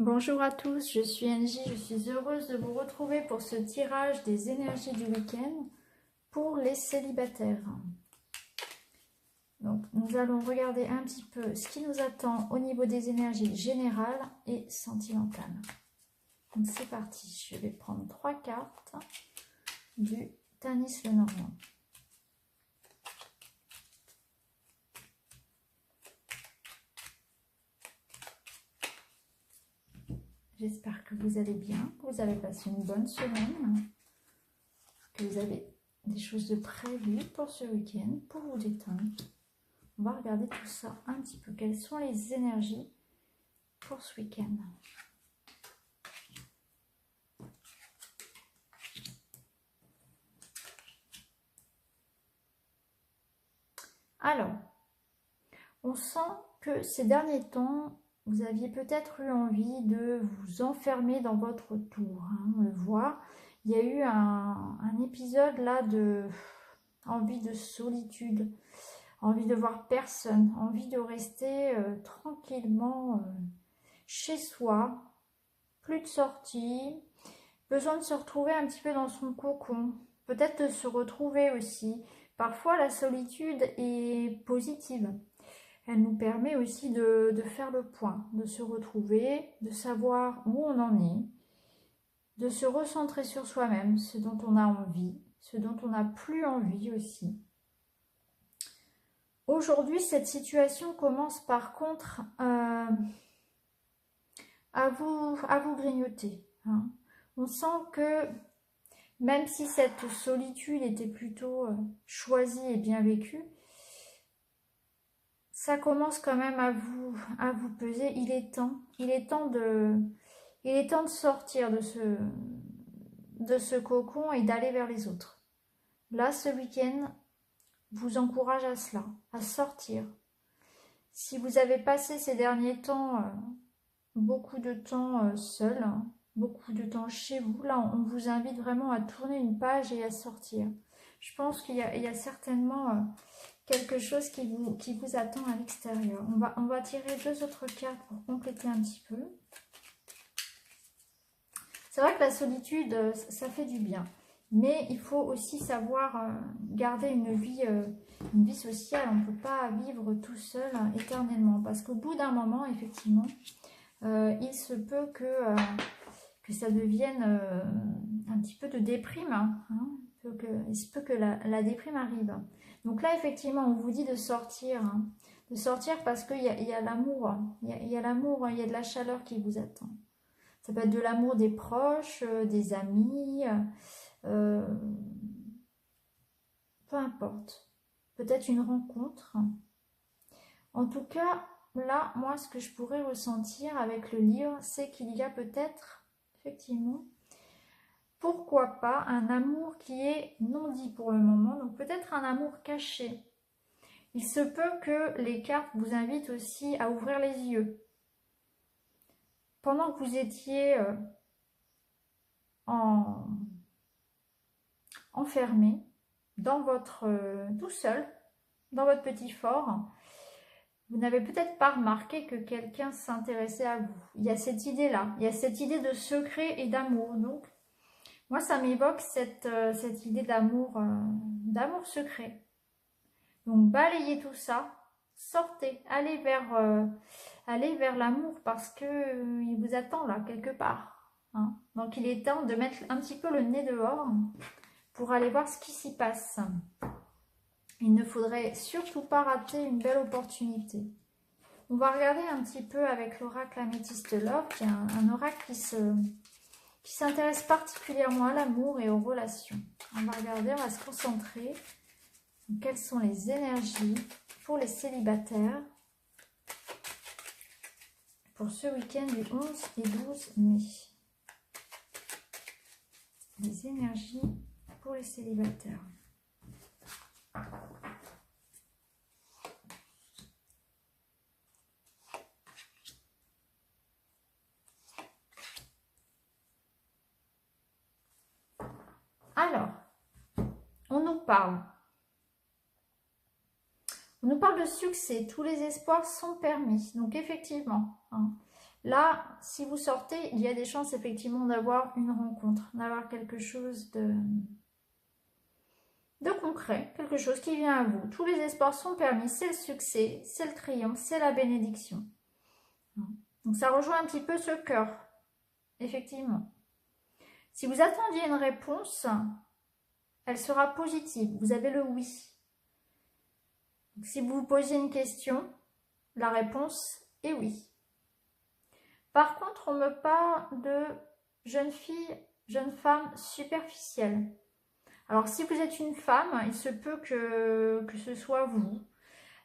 Bonjour à tous, je suis Angie, je suis heureuse de vous retrouver pour ce tirage des énergies du week-end pour les célibataires. Donc nous allons regarder un petit peu ce qui nous attend au niveau des énergies générales et sentimentales. Donc c'est parti, je vais prendre 3 cartes du Tanis Lenormand. J'espère que vous allez bien, que vous avez passé une bonne semaine, que vous avez des choses de prévues pour ce week-end, pour vous détendre. On va regarder tout ça un petit peu. Quelles sont les énergies pour ce week-end? Alors, on sent que ces derniers temps, vous aviez peut-être eu envie de vous enfermer dans votre tour. On le voit. Il y a eu un épisode là de envie de solitude, envie de voir personne, envie de rester tranquillement chez soi, plus de sortie, besoin de se retrouver un petit peu dans son cocon, peut-être de se retrouver aussi. Parfois la solitude est positive. Elle nous permet aussi de faire le point, de se retrouver, de savoir où on en est, de se recentrer sur soi-même, ce dont on a envie, ce dont on n'a plus envie aussi. Aujourd'hui, cette situation commence par contre à vous grignoter. On sent que même si cette solitude était plutôt choisie et bien vécue, ça commence quand même à vous peser. Il est temps de sortir de ce cocon et d'aller vers les autres. Là, ce week-end vous encourage à cela, à sortir. Si vous avez passé ces derniers temps beaucoup de temps seul, beaucoup de temps chez vous, là, on vous invite vraiment à tourner une page et à sortir. Je pense qu'il y a certainement quelque chose qui vous attend à l'extérieur. On va tirer 2 autres cartes pour compléter un petit peu. C'est vrai que la solitude, ça fait du bien. Mais il faut aussi savoir garder une vie sociale. On ne peut pas vivre tout seul éternellement. Parce qu'au bout d'un moment, effectivement, il se peut que ça devienne un petit peu de déprime. Il se peut que la déprime arrive. Donc là, effectivement, on vous dit de sortir. De sortir parce qu'il y a l'amour. Il y a l'amour, il y a de la chaleur qui vous attend. Ça peut être de l'amour des proches, des amis, peu importe. Peut-être une rencontre. En tout cas, là, moi, ce que je pourrais ressentir avec le livre, c'est qu'il y a peut-être, effectivement, pourquoi pas, un amour qui est non dit pour le moment. Donc peut-être un amour caché. Il se peut que les cartes vous invitent aussi à ouvrir les yeux. Pendant que vous étiez enfermé dans votre tout seul, dans votre petit fort, vous n'avez peut-être pas remarqué que quelqu'un s'intéressait à vous. Il y a cette idée-là, il y a cette idée de secret et d'amour. Donc, moi, ça m'évoque cette idée d'amour secret. Donc, balayez tout ça, sortez, allez vers l'amour parce que il vous attend là, quelque part. Donc, il est temps de mettre un petit peu le nez dehors pour aller voir ce qui s'y passe. Il ne faudrait surtout pas rater une belle opportunité. On va regarder un petit peu avec l'oracle Améthyste Love, qui est un oracle qui s'intéresse particulièrement à l'amour et aux relations. On va regarder, on va se concentrer. Donc, quelles sont les énergies pour les célibataires pour ce week-end du 11 et 12 mai. Les énergies pour les célibataires. Alors, on nous parle de succès, tous les espoirs sont permis. Donc effectivement, Là, si vous sortez, il y a des chances effectivement d'avoir une rencontre, d'avoir quelque chose de concret, quelque chose qui vient à vous. Tous les espoirs sont permis, c'est le succès, c'est le triomphe, c'est la bénédiction. Donc ça rejoint un petit peu ce cœur, effectivement. Si vous attendiez une réponse, elle sera positive. Vous avez le oui. Donc, si vous vous posiez une question, la réponse est oui. Par contre, on me parle de jeune fille, jeune femme superficielle. Alors, si vous êtes une femme, il se peut que ce soit vous.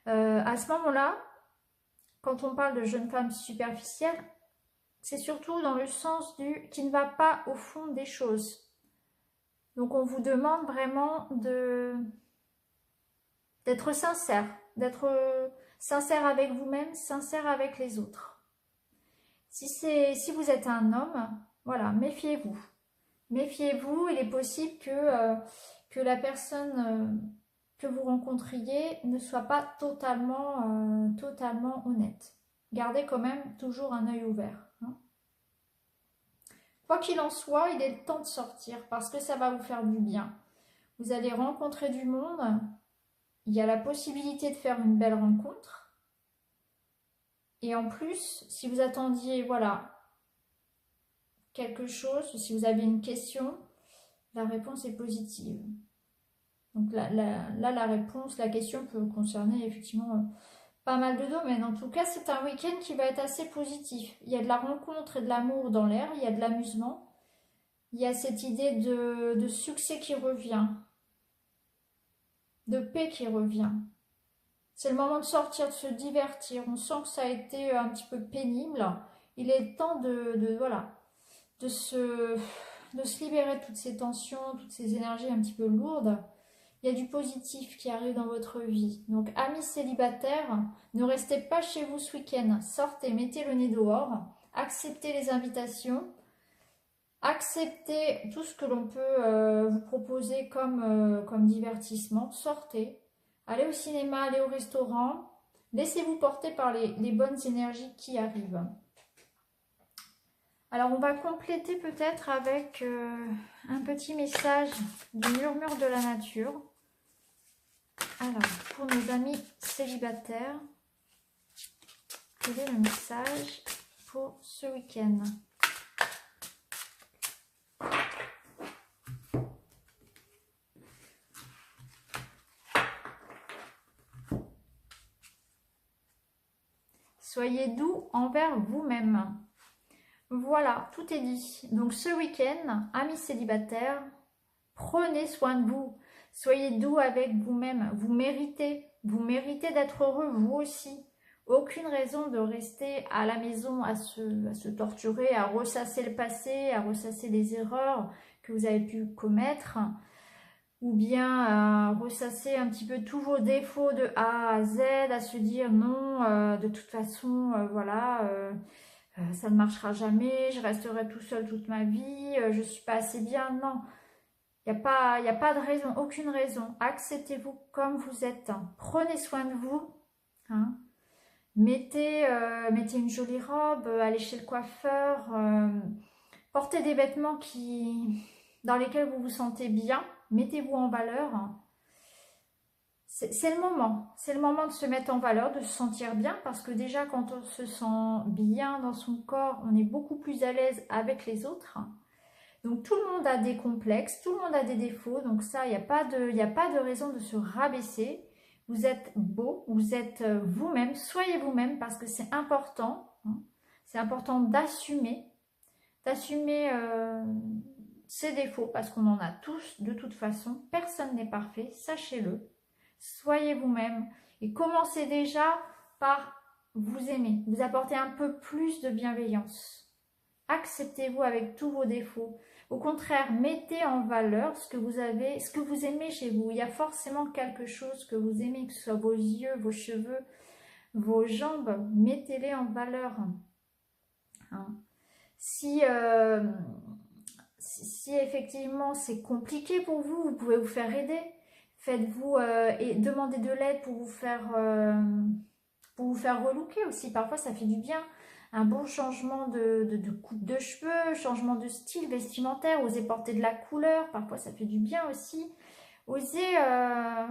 À ce moment-là, quand on parle de jeune femme superficielle, c'est surtout dans le sens du qui ne va pas au fond des choses. Donc, on vous demande vraiment d'être sincère, d'être sincère avec vous-même, sincère avec les autres. Si vous êtes un homme, voilà, méfiez-vous. Méfiez-vous, il est possible que la personne que vous rencontriez ne soit pas totalement honnête. Gardez quand même toujours un œil ouvert. Hein. Quoi qu'il en soit, il est le temps de sortir parce que ça va vous faire du bien. Vous allez rencontrer du monde. Il y a la possibilité de faire une belle rencontre. Et en plus, si vous attendiez, voilà, quelque chose, si vous avez une question, la réponse est positive. Donc là, la réponse, la question peut concerner effectivement pas mal de domaines. En tout cas, c'est un week-end qui va être assez positif. Il y a de la rencontre et de l'amour dans l'air, il y a de l'amusement. Il y a cette idée de succès qui revient, de paix qui revient. C'est le moment de sortir, de se divertir. On sent que ça a été un petit peu pénible. Il est temps voilà, de se libérer de toutes ces tensions, toutes ces énergies un petit peu lourdes. Il y a du positif qui arrive dans votre vie. Donc, amis célibataires, ne restez pas chez vous ce week-end. Sortez, mettez le nez dehors, acceptez les invitations, acceptez tout ce que l'on peut vous proposer comme divertissement. Sortez, allez au cinéma, allez au restaurant. Laissez-vous porter par les bonnes énergies qui arrivent. Alors, on va compléter peut-être avec un petit message du murmure de la nature. Alors, pour nos amis célibataires, quel est le message pour ce week-end? Soyez doux envers vous-même. Voilà, tout est dit. Donc ce week-end, amis célibataires, prenez soin de vous. Soyez doux avec vous-même. Vous méritez d'être heureux vous aussi. Aucune raison de rester à la maison à se torturer, à ressasser le passé, à ressasser les erreurs que vous avez pu commettre, ou bien à ressasser un petit peu tous vos défauts de A à Z, à se dire non, de toute façon, voilà, ça ne marchera jamais, je resterai tout seul toute ma vie, je suis pas assez bien. Non, il n'y a pas de raison, aucune raison. Acceptez-vous comme vous êtes. Prenez soin de vous. Hein. Mettez une jolie robe, allez chez le coiffeur, portez des vêtements dans lesquels vous vous sentez bien. Mettez-vous en valeur. C'est le moment de se mettre en valeur, de se sentir bien, parce que déjà quand on se sent bien dans son corps, on est beaucoup plus à l'aise avec les autres. Donc tout le monde a des complexes, tout le monde a des défauts, donc ça, il n'y a pas de raison de se rabaisser. Vous êtes beau, vous êtes vous-même, soyez vous-même parce que c'est important. Hein. C'est important d'assumer ses défauts parce qu'on en a tous de toute façon. Personne n'est parfait, sachez-le. Soyez vous-même et commencez déjà par vous aimer, vous apporter un peu plus de bienveillance. Acceptez-vous avec tous vos défauts. Au contraire, mettez en valeur ce que vous avez, ce que vous aimez chez vous. Il y a forcément quelque chose que vous aimez, que ce soit vos yeux, vos cheveux, vos jambes. Mettez-les en valeur. Hein. Si effectivement c'est compliqué pour vous, vous pouvez vous faire aider. Faites-vous et demandez de l'aide pour vous faire relooker aussi. Parfois, ça fait du bien un bon changement de coupe de cheveux, changement de style vestimentaire, osez porter de la couleur, parfois ça fait du bien aussi. Osez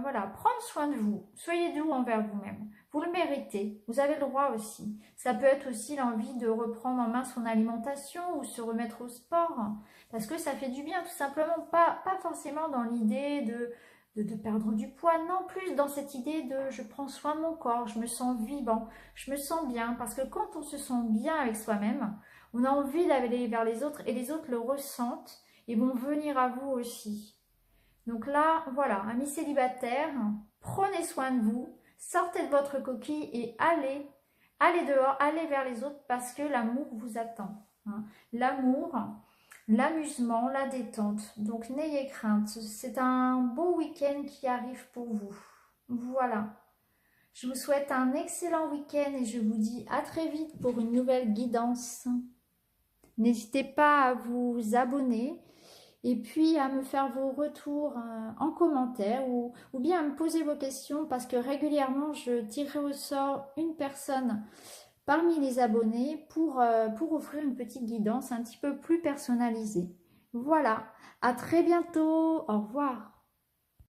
voilà, prendre soin de vous, soyez doux envers vous-même, vous le méritez, vous avez le droit aussi. Ça peut être aussi l'envie de reprendre en main son alimentation ou se remettre au sport, parce que ça fait du bien tout simplement, pas forcément dans l'idée de perdre du poids, non plus dans cette idée de je prends soin de mon corps, je me sens vivant, je me sens bien, parce que quand on se sent bien avec soi-même, on a envie d'aller vers les autres et les autres le ressentent et vont venir à vous aussi. Donc là, voilà, amis célibataires, prenez soin de vous, sortez de votre coquille et allez dehors, allez vers les autres parce que l'amour vous attend. Hein. L'amour, l'amusement, la détente. Donc n'ayez crainte, c'est un beau week-end qui arrive pour vous. Voilà. Je vous souhaite un excellent week-end et je vous dis à très vite pour une nouvelle guidance. N'hésitez pas à vous abonner et puis à me faire vos retours en commentaire ou bien à me poser vos questions parce que régulièrement je tirerai au sort une personne parmi les abonnés pour offrir une petite guidance un petit peu plus personnalisée. Voilà, à très bientôt, au revoir.